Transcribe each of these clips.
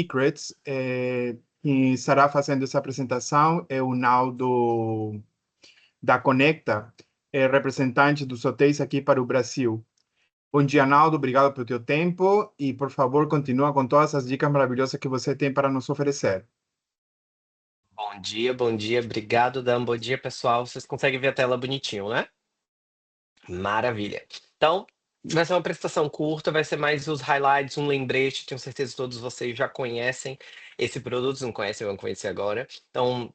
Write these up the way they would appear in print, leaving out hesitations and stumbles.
Secrets, quem estará fazendo essa apresentação é o Naldo da Conecta, representante dos hotéis aqui para o Brasil. Bom dia, Naldo, obrigado pelo teu tempo e, por favor, continua com todas as dicas maravilhosas que você tem para nos oferecer. Bom dia, obrigado, Dan. Bom dia, pessoal. Vocês conseguem ver a tela bonitinho, né? Maravilha. Então, vai ser uma apresentação curta, vai ser mais os highlights, um lembrete. Tenho certeza que todos vocês já conhecem esse produto, se não conhecem, vão conhecer agora. Então,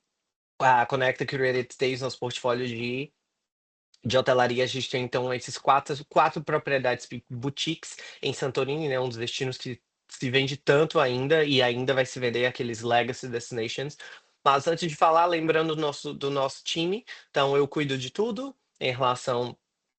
a Conecta Curated Stays, nosso portfólio de hotelaria, a gente tem então esses quatro propriedades boutiques em Santorini, né? Um dos destinos que se vende tanto ainda e ainda vai se vender aqueles legacy destinations. Mas antes de falar, lembrando do nosso time, então eu cuido de tudo em relação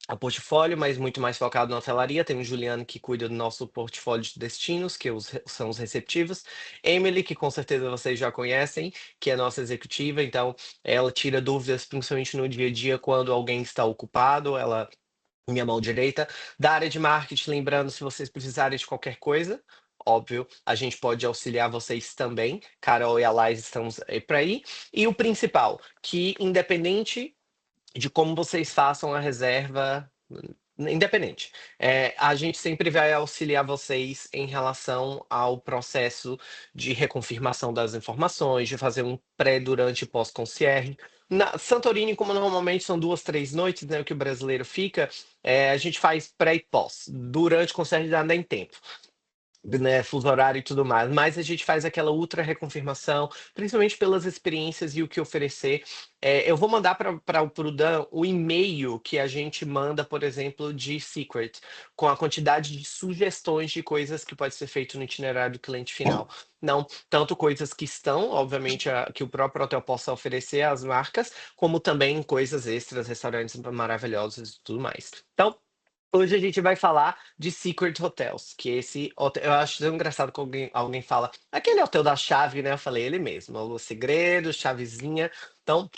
ao portfólio, mas muito mais focado na hotelaria. Tem o Juliano que cuida do nosso portfólio de destinos, que são os receptivos. Emily, que com certeza vocês já conhecem, que é nossa executiva, então ela tira dúvidas, principalmente no dia a dia, quando alguém está ocupado, ela minha mão direita. Da área de marketing, lembrando, se vocês precisarem de qualquer coisa, óbvio, a gente pode auxiliar vocês também. Carol e a Lais estamos aí para aí. E o principal, que independente de como vocês façam a reserva, independente. A gente sempre vai auxiliar vocês em relação ao processo de reconfirmação das informações, de fazer um pré, durante e pós-concierge. Na Santorini, como normalmente são 2, 3 noites, né, o que o brasileiro fica, a gente faz pré e pós. Durante o concierge dá nem tempo, né, fuso horário e tudo mais, mas a gente faz aquela ultra reconfirmação, principalmente pelas experiências e o que oferecer. Eu vou mandar para o Dan o e-mail que a gente manda, por exemplo, de Secret, com a quantidade de sugestões de coisas que pode ser feito no itinerário do cliente final. Não tanto coisas que estão, obviamente, que o próprio hotel possa oferecer às marcas, como também coisas extras, restaurantes maravilhosos e tudo mais. Então, hoje a gente vai falar de Secret Hotels, que esse hotel, eu acho tão engraçado que alguém fala, aquele hotel da chave, né? Eu falei, ele mesmo, o segredo, chavezinha, então,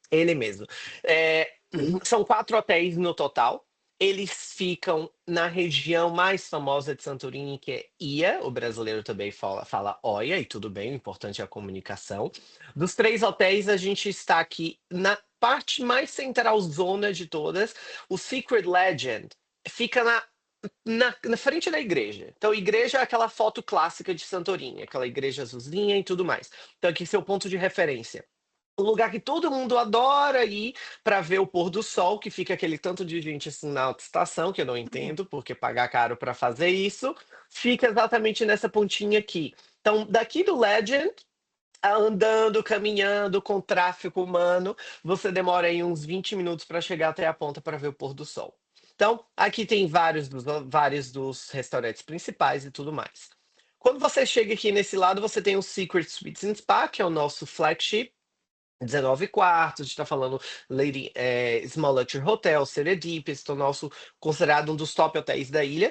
ele mesmo. É, são 4 hotéis no total. Eles ficam na região mais famosa de Santorini, que é Ia. O brasileiro também fala Oia, e tudo bem, o importante é a comunicação. Dos 3 hotéis, a gente está aqui na parte mais central zona de todas. O Secret Legend fica na frente da igreja. Então, igreja é aquela foto clássica de Santorini, aquela igreja azulzinha e tudo mais. Então, aqui é seu ponto de referência. Um lugar que todo mundo adora ir para ver o pôr do sol, que fica aquele tanto de gente assim na alta estação, que eu não entendo, porque pagar caro para fazer isso, fica exatamente nessa pontinha aqui. Então, daqui do Legend, andando, caminhando, com tráfego humano, você demora aí uns 20 minutos para chegar até a ponta para ver o pôr do sol. Então, aqui tem vários dos restaurantes principais e tudo mais. Quando você chega aqui nesse lado, você tem o Secret Suites and Spa, que é o nosso flagship. 19 quartos, a gente está falando Small Luxury Hotel, Serendipity, o nosso considerado um dos top hotéis da ilha.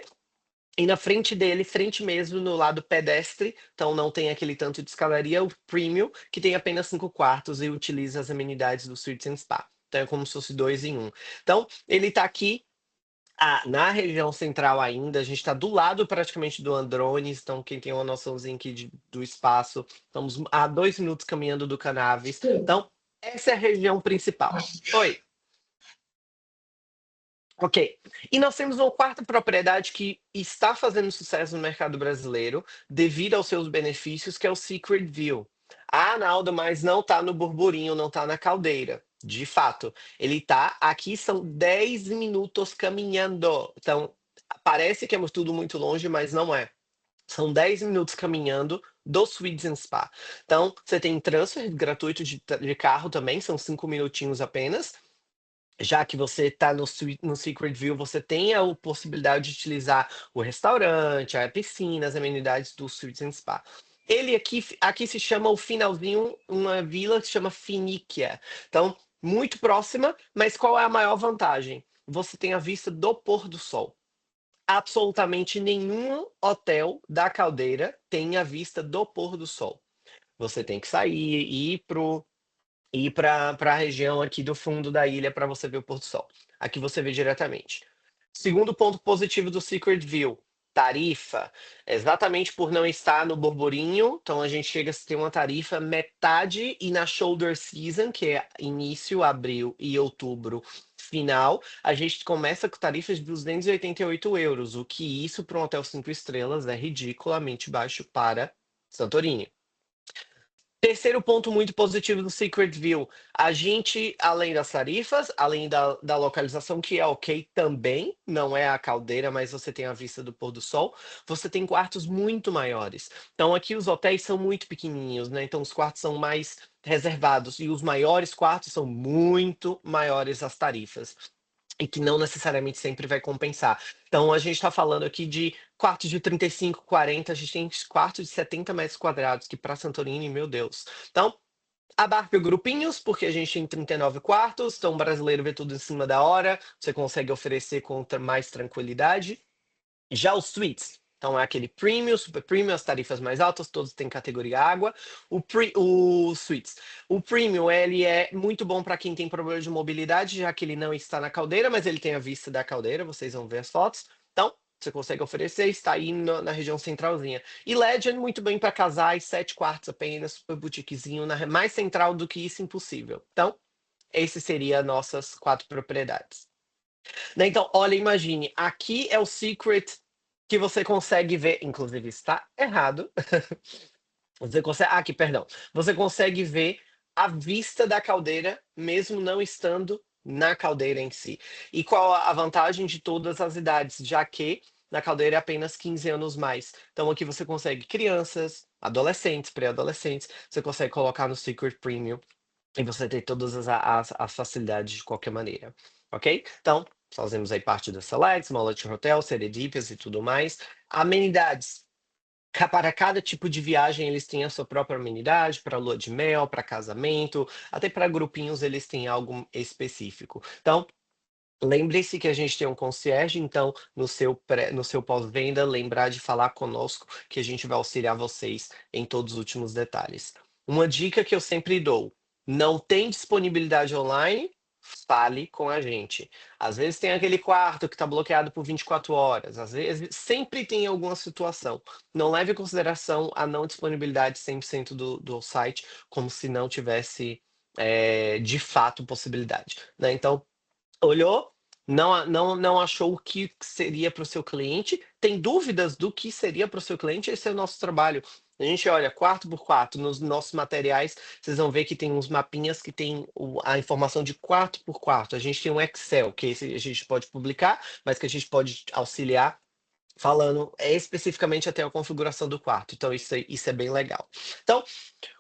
E na frente dele, frente mesmo, no lado pedestre, então não tem aquele tanto de escadaria, o Premium, que tem apenas 5 quartos e utiliza as amenidades do Suites and Spa. Então é como se fosse dois em um. Então, ele está aqui na região central ainda, a gente está do lado praticamente do Andrones, então quem tem uma noçãozinha aqui do espaço, estamos a 2 minutos caminhando do Canaves. Então, essa é a região principal. Oi. Ok. E nós temos uma quarta propriedade que está fazendo sucesso no mercado brasileiro devido aos seus benefícios, que é o Secret View. Ah, Naldo, mas não está no burburinho, não está na caldeira. De fato, ele está aqui, são 10 minutos caminhando. Então, parece que é tudo muito longe, mas não é. São 10 minutos caminhando do Suites and Spa. Então, você tem transfer gratuito de carro também, são 5 minutinhos apenas. Já que você está no Secret View, você tem a possibilidade de utilizar o restaurante, a piscina, as amenidades do Suites and Spa. Ele aqui se chama o finalzinho, uma vila que se chama Finíquia. Então, muito próxima, mas qual é a maior vantagem? Você tem a vista do pôr do sol. Absolutamente nenhum hotel da Caldeira tem a vista do pôr do sol. Você tem que sair e ir para a região aqui do fundo da ilha para você ver o pôr do sol. Aqui você vê diretamente. Segundo ponto positivo do Secret View. tarifa, exatamente por não estar no burburinho, então a gente chega a ter uma tarifa metade e na shoulder season, que é início, abril e outubro, final, a gente começa com tarifas de 288 euros, o que isso para um hotel 5 estrelas é ridiculamente baixo para Santorini. Terceiro ponto muito positivo do Secret View, a gente, além das tarifas, além da localização, que é ok também, não é a caldeira, mas você tem a vista do pôr do sol, você tem quartos muito maiores. Então aqui os hotéis são muito pequenininhos, né? Então os quartos são mais reservados e os maiores quartos são muito maiores as tarifas e que não necessariamente sempre vai compensar. Então, a gente está falando aqui de quartos de 35, 40, a gente tem quartos de 70 metros quadrados, que para Santorini, meu Deus. Então, abarca grupinhos, porque a gente tem 39 quartos, então o brasileiro vê tudo em cima da hora, você consegue oferecer com mais tranquilidade. Já os suites, então é aquele premium, super premium, as tarifas mais altas, todos têm categoria água. O suites. O premium, ele é muito bom para quem tem problema de mobilidade, já que ele não está na caldeira, mas ele tem a vista da caldeira, vocês vão ver as fotos. Então, você consegue oferecer, está aí na região centralzinha. E Legend, muito bem para casais, 7 quartos apenas, super boutiquezinho, mais central do que isso, impossível. Então, esse seria nossas 4 propriedades. Né, então, olha, imagine, aqui é o secret que você consegue ver, inclusive está errado. Você consegue, aqui, perdão. Você consegue ver a vista da caldeira, mesmo não estando na caldeira em si. E qual a vantagem de todas as idades, já que na caldeira é apenas 15 anos mais. Então aqui você consegue crianças, adolescentes, pré-adolescentes, você consegue colocar no Secret Premium e você tem todas as facilidades de qualquer maneira, ok? Então, fazemos aí parte da Select, Smallest Hotel, Seredipias e tudo mais. Amenidades. Para cada tipo de viagem, eles têm a sua própria amenidade, para lua de mel, para casamento, até para grupinhos eles têm algo específico. Então, lembre-se que a gente tem um concierge, então no seu pós-venda, lembrar de falar conosco que a gente vai auxiliar vocês em todos os últimos detalhes. Uma dica que eu sempre dou: não tem disponibilidade online? Fale com a gente. Às vezes tem aquele quarto que está bloqueado por 24 horas, às vezes sempre tem alguma situação. Não leve em consideração a não disponibilidade 100% do site, como se não tivesse de fato possibilidade, né? Então, olhou, não achou o que seria para o seu cliente, tem dúvidas do que seria para o seu cliente, esse é o nosso trabalho. A gente olha quarto por quarto, nos nossos materiais, vocês vão ver que tem uns mapinhas que tem a informação de quarto por quarto. A gente tem um Excel, que esse a gente pode publicar, mas que a gente pode auxiliar falando especificamente até a configuração do quarto. Então, isso é bem legal. Então,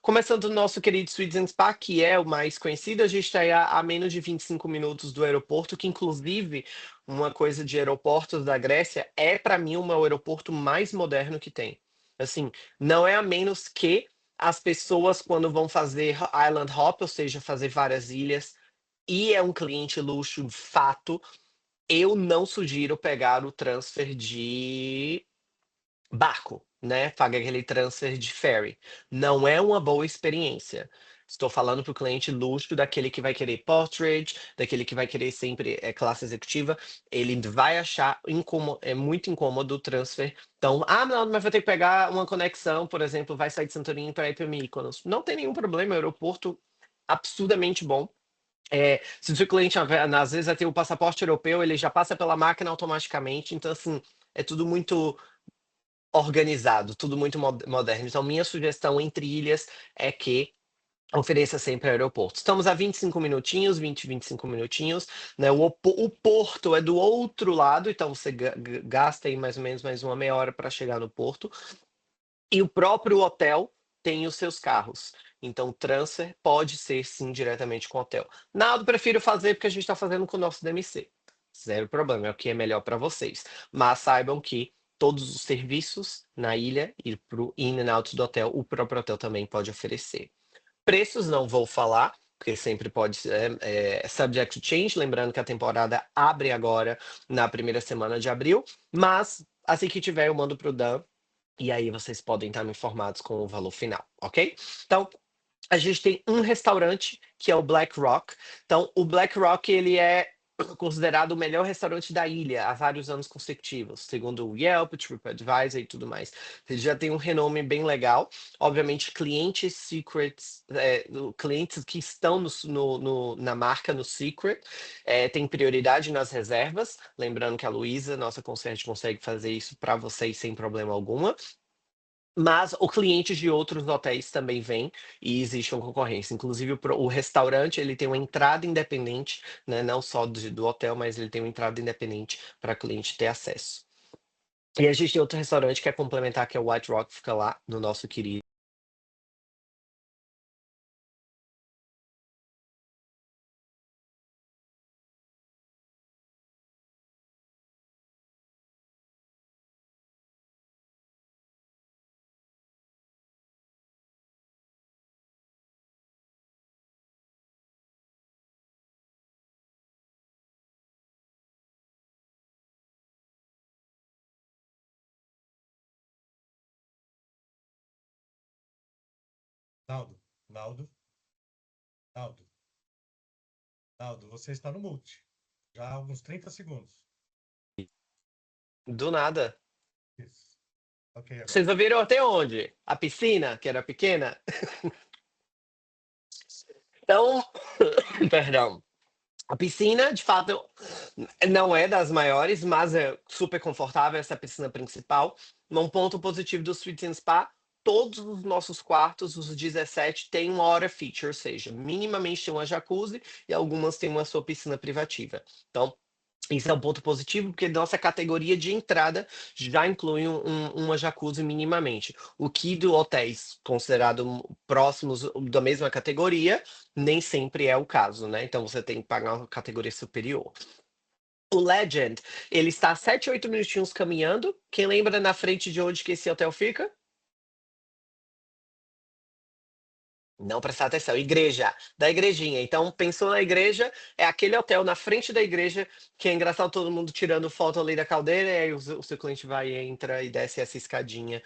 começando o nosso querido Suites and Spa, que é o mais conhecido, a gente está a menos de 25 minutos do aeroporto, que inclusive uma coisa de aeroportos da Grécia é para mim o aeroporto mais moderno que tem. Assim, não é a menos que as pessoas quando vão fazer island hop, ou seja, fazer várias ilhas, e é um cliente luxo, fato, eu não sugiro pegar o transfer de barco, né? Paga aquele transfer de ferry. Não é uma boa experiência. Estou falando para o cliente luxo, daquele que vai querer portrait, daquele que vai querer sempre classe executiva. Ele vai achar muito incômodo o transfer. Então, não, mas vai ter que pegar uma conexão, por exemplo, vai sair de Santorini para ir para Mykonos. Não tem nenhum problema, aeroporto absurdamente bom. Se o seu cliente, às vezes, vai ter o passaporte europeu, ele já passa pela máquina automaticamente. Então, assim, é tudo muito organizado, tudo muito moderno. Então, minha sugestão entre ilhas é que ofereça sempre aeroporto. Estamos a 25 minutinhos, 25 minutinhos, né? O porto é do outro lado, então você gasta aí mais ou menos mais uma meia hora para chegar no porto. E o próprio hotel tem os seus carros. Então, transfer pode ser sim diretamente com o hotel. Nada, eu prefiro fazer porque a gente está fazendo com o nosso DMC. Zero problema, é o que é melhor para vocês. Mas saibam que todos os serviços na ilha e para o in and out do hotel, o próprio hotel também pode oferecer. Preços não vou falar, porque sempre pode ser subject to change, lembrando que a temporada abre agora na primeira semana de abril, mas assim que tiver eu mando para o Dan e aí vocês podem estar informados com o valor final, ok? Então, a gente tem um restaurante que é o Black Rock. Então, o Black Rock, ele é considerado o melhor restaurante da ilha há vários anos consecutivos, segundo o Yelp, TripAdvisor e tudo mais. Ele já tem um renome bem legal. Obviamente, clientes secrets, clientes que estão na marca, no secret, tem prioridade nas reservas. Lembrando que a Luísa, nossa concierge, consegue fazer isso para vocês sem problema alguma. Mas o cliente de outros hotéis também vem e existe uma concorrência. Inclusive, o restaurante ele tem uma entrada independente, né, não só do hotel, mas ele tem uma entrada independente para cliente ter acesso. E a gente tem outro restaurante que é complementar, que é o White Rock, fica lá no nosso querido. Naldo, Naldo, Naldo, Naldo, você está no mute. Já há alguns 30 segundos. Do nada. Isso. Ok, agora. Vocês ouviram até onde? A piscina, que era pequena? Então, perdão. A piscina, de fato, não é das maiores, mas é super confortável essa piscina principal. Um ponto positivo do Suites and Spa, todos os nossos quartos, os 17, têm uma hora feature, ou seja, minimamente tem uma jacuzzi e algumas têm uma sua piscina privativa. Então, isso é um ponto positivo, porque nossa categoria de entrada já inclui uma jacuzzi minimamente. O que do hotéis considerados próximos da mesma categoria, nem sempre é o caso, né? Então você tem que pagar uma categoria superior. O Legend, ele está 7, 8 minutinhos caminhando. Quem lembra na frente de onde que esse hotel fica? Não prestar atenção. Igreja, da igrejinha. Então, pensou na igreja, é aquele hotel na frente da igreja, que é engraçado todo mundo tirando foto ali da caldeira, e aí o seu cliente vai, entra e desce essa escadinha.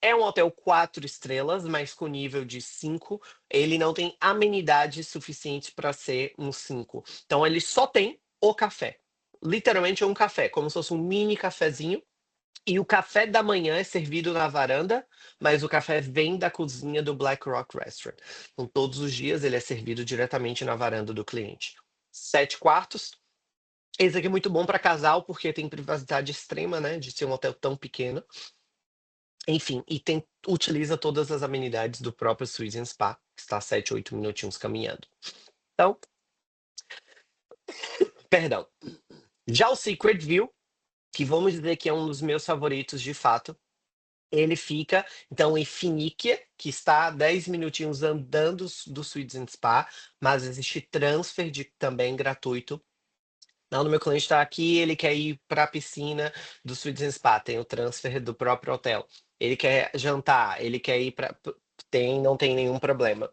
É um hotel 4 estrelas, mas com nível de 5. Ele não tem amenidades suficientes para ser um 5. Então, ele só tem o café. Literalmente é um café, como se fosse um mini cafezinho. E o café da manhã é servido na varanda, mas o café vem da cozinha do Black Rock Restaurant. Então, todos os dias ele é servido diretamente na varanda do cliente. 7 quartos. Esse aqui é muito bom para casal, porque tem privacidade extrema, né? De ser um hotel tão pequeno. Enfim, e utiliza todas as amenidades do próprio Suites and Spa, que está 7, 8 minutinhos caminhando. Então, perdão. Já o Secret View, que vamos dizer que é um dos meus favoritos de fato, ele fica, então, em Finíquia, que está a 10 minutinhos andando do Suites and Spa, mas existe transfer também gratuito. Não, no meu cliente está aqui, ele quer ir para a piscina do Suites and Spa, tem o transfer do próprio hotel. Ele quer jantar, ele quer ir para... não tem nenhum problema.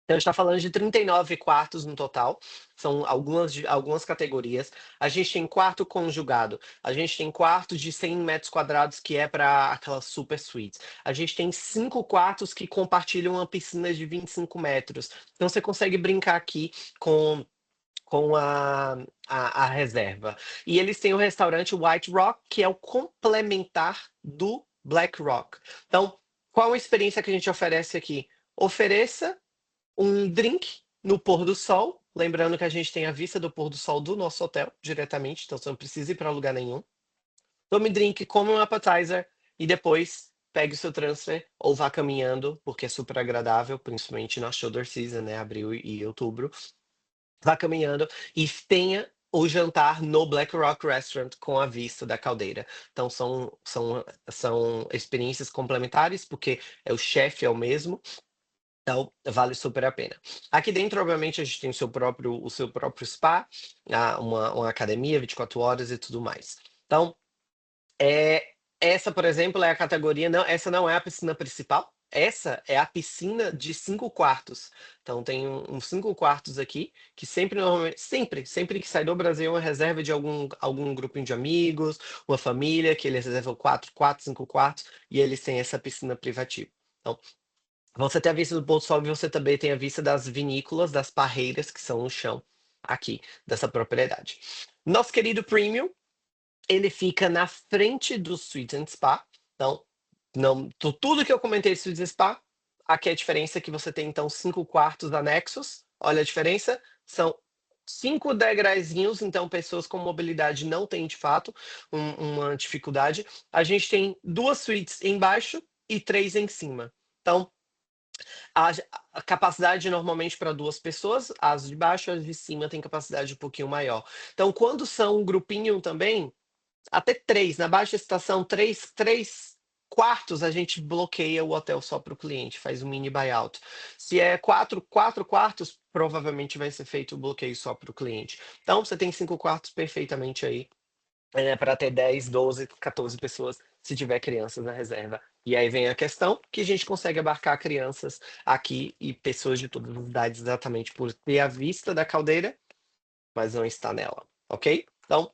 Então, a gente está falando de 39 quartos no total, são algumas categorias. A gente tem quarto conjugado, a gente tem quarto de 100 metros quadrados, que é para aquelas super suítes. A gente tem 5 quartos que compartilham uma piscina de 25 metros. Então, você consegue brincar aqui com a reserva. E eles têm o restaurante White Rock, que é o complementar do Black Rock. Então, qual a experiência que a gente oferece aqui? Ofereça um drink no pôr do sol. Lembrando que a gente tem a vista do pôr do sol do nosso hotel diretamente, então você não precisa ir para lugar nenhum. Tome drink, come um appetizer e depois pegue o seu transfer ou vá caminhando, porque é super agradável, principalmente na shoulder season, né? Abril e outubro. Vá caminhando e tenha o jantar no Black Rock Restaurant com a vista da caldeira. Então são experiências complementares, porque o chefe é o mesmo. Então, vale super a pena. Aqui dentro, obviamente, a gente tem o seu próprio spa, uma academia 24 horas e tudo mais. Então, essa, por exemplo, é a categoria. Não, essa não é a piscina principal. Essa é a piscina de 5 quartos. Então, tem uns 5 quartos aqui, que sempre, normalmente, sempre que sai do Brasil, é uma reserva de algum grupinho de amigos, uma família, que eles reservam 4, 5 quartos, e eles têm essa piscina privativa. Então, você tem a vista do pôr do sol e você também tem a vista das vinícolas, das parreiras que são no chão. aqui dessa propriedade. Nosso querido Premium, ele fica na frente do Suites and Spa. Então, tudo que eu comentei de Suites and Spa, aqui a diferença é que você tem, então, 5 quartos anexos. Olha a diferença, são 5 degraizinhos, então pessoas com mobilidade não têm, de fato, uma dificuldade. A gente tem 2 suítes embaixo e 3 em cima. Então, a capacidade normalmente para 2 pessoas, as de baixo, as de cima tem capacidade um pouquinho maior. Então, quando são um grupinho também, até 3, na baixa estação, 3 quartos, a gente bloqueia o hotel só para o cliente, faz um mini buyout. Se é 4 quartos, provavelmente vai ser feito o bloqueio só para o cliente. Então, você tem 5 quartos perfeitamente aí, para ter 10, 12, 14 pessoas, se tiver crianças na reserva. E aí vem a questão que a gente consegue abarcar crianças aqui e pessoas de todas as idades, exatamente por ter a vista da caldeira, mas não está nela, ok? Então,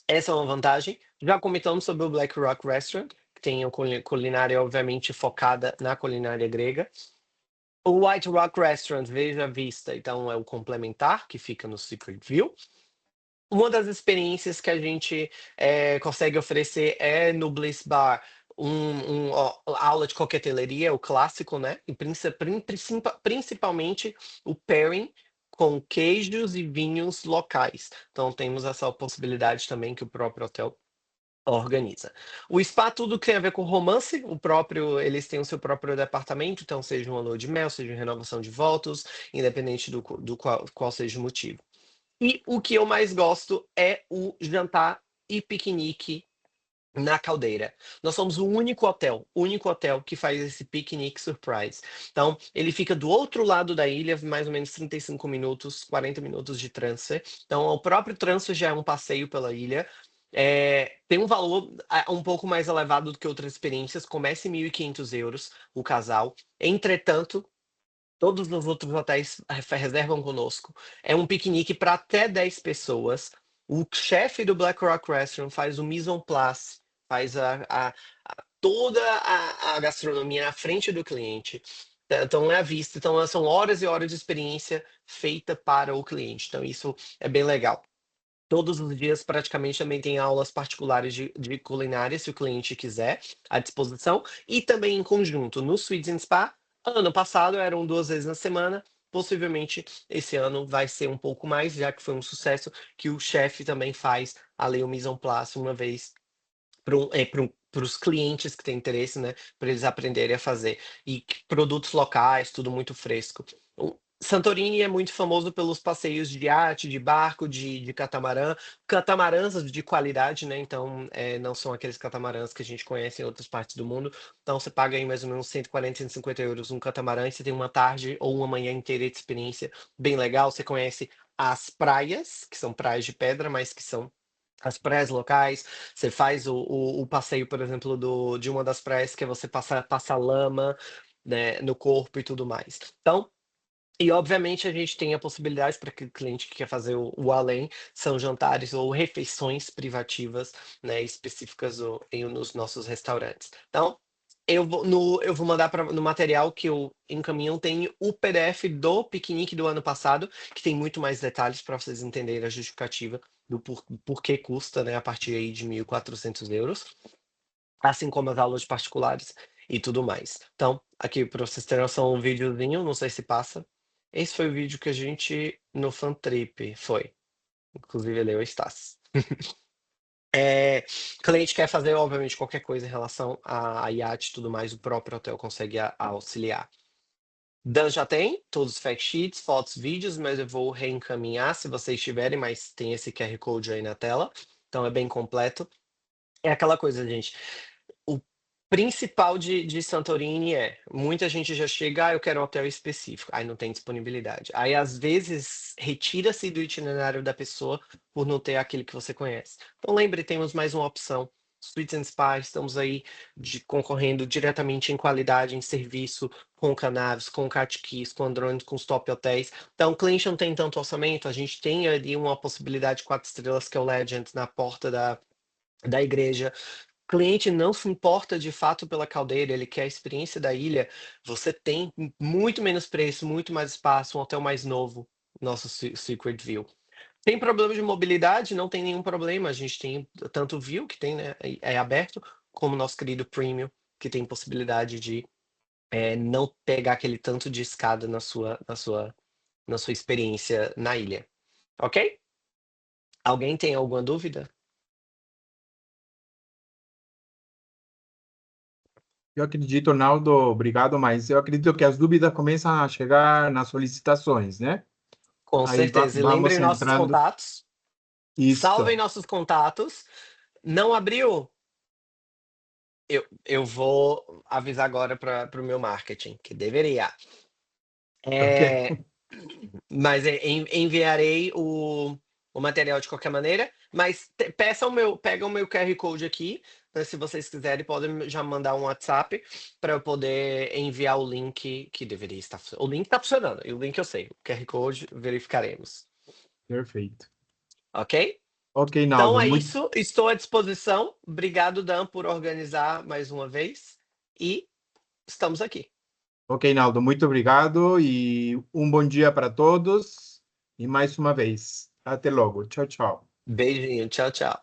essa é uma vantagem. Já comentamos sobre o Black Rock Restaurant, que tem culinária, obviamente, focada na culinária grega. O White Rock Restaurant, veja a vista, então é o complementar, que fica no Secret View. Uma das experiências que a gente consegue oferecer é no Bliss Bar, aula de coqueteleria, o clássico, né? E principalmente o pairing com queijos e vinhos locais. Então temos essa possibilidade também que o próprio hotel organiza. O spa, tudo que tem a ver com romance, eles têm o seu próprio departamento, então seja uma lua de mel, seja uma renovação de votos, independente do qual seja o motivo. E o que eu mais gosto é o jantar e piquenique na caldeira. Nós somos o único hotel que faz esse piquenique surprise. Então, ele fica do outro lado da ilha, mais ou menos 35 minutos, 40 minutos de transfer. Então, o próprio transfer já é um passeio pela ilha. Tem um valor um pouco mais elevado do que outras experiências, começa em 1.500 euros o casal. Entretanto, todos os outros hotéis reservam conosco. É um piquenique para até 10 pessoas. O chefe do Black Rock Restaurant faz o mise en place, faz toda a gastronomia na frente do cliente. Então é à vista. Então são horas e horas de experiência feita para o cliente. Então isso é bem legal. Todos os dias, praticamente, também tem aulas particulares de culinária, se o cliente quiser, à disposição. E também em conjunto, no Suites and Spa. Ano passado eram 2 vezes na semana. Possivelmente, esse ano vai ser um pouco mais, já que foi um sucesso, que o chefe também faz ali o mise en place uma vez para os clientes que têm interesse, né? Para eles aprenderem a fazer. E produtos locais, tudo muito fresco. Santorini é muito famoso pelos passeios de iate, de barco, de catamarã, catamarãs de qualidade, né? Então, não são aqueles catamarãs que a gente conhece em outras partes do mundo. Então, você paga aí mais ou menos 140, 150 euros um catamarã e você tem uma tarde ou uma manhã inteira de experiência bem legal. Você conhece as praias, que são praias de pedra, mas que são as praias locais. Você faz o passeio, por exemplo, de uma das praias que você passa lama, né, no corpo e tudo mais. Então, e obviamente a gente tem a possibilidade para aquele cliente que quer fazer o além, são jantares ou refeições privativas, né, específicas nos nossos restaurantes. Então, eu vou mandar no material que eu encaminho, tem o PDF do piquenique do ano passado, que tem muito mais detalhes para vocês entenderem a justificativa do porquê custa, né, a partir aí de 1.400 euros, assim como as aulas particulares e tudo mais. Então, aqui para vocês terem noção, um videozinho, não sei se passa. Esse foi o vídeo que a gente, no Fantrip, foi. Inclusive, ele é o Stas. Cliente quer fazer, obviamente, qualquer coisa em relação a iate e tudo mais, o próprio hotel consegue auxiliar. Dan já tem todos os fact sheets, fotos, vídeos, mas eu vou reencaminhar se vocês tiverem, mas tem esse QR Code aí na tela, então é bem completo. É aquela coisa, gente. O principal de Santorini muita gente já chega, eu quero um hotel específico, aí não tem disponibilidade. Aí, às vezes, retira-se do itinerário da pessoa por não ter aquele que você conhece. Então, lembre, temos mais uma opção. Suites and Spa, estamos aí concorrendo diretamente em qualidade, em serviço, com cannabis, com cat keys, com Android, com os top hotéis. Então, o cliente não tem tanto orçamento, a gente tem ali uma possibilidade de 4 estrelas, que é o Legend, na porta da igreja. Cliente não se importa de fato pela caldeira, ele quer a experiência da ilha. Você tem muito menos preço, muito mais espaço, um hotel mais novo, nosso Secret View. Tem problema de mobilidade? Não tem nenhum problema. A gente tem tanto o View, que tem, né, é aberto, como o nosso querido Premium, que tem possibilidade de não pegar aquele tanto de escada na sua experiência na ilha. Ok? Alguém tem alguma dúvida? Eu acredito, Naldo, obrigado, mas eu acredito que as dúvidas começam a chegar nas solicitações, né? Com Aí certeza. E vamos lembrem nossos entrando. contatos. Salvem Isto. nossos contatos. Não abriu? Eu vou avisar agora para o meu marketing, que deveria. Ok. Mas enviarei o material de qualquer maneira. Mas pega o meu QR Code aqui, né, se vocês quiserem, podem já mandar um WhatsApp para eu poder enviar o link que deveria estar. O link está funcionando, e o link eu sei. O QR Code verificaremos. Perfeito. Ok? Ok, Então Naldo, é muito. isso. Estou à disposição. Obrigado, Dan, por organizar mais uma vez. E estamos aqui. Ok, Naldo, muito obrigado e um bom dia para todos. E mais uma vez, até logo. Tchau, tchau. Beijinho. Tchau, tchau.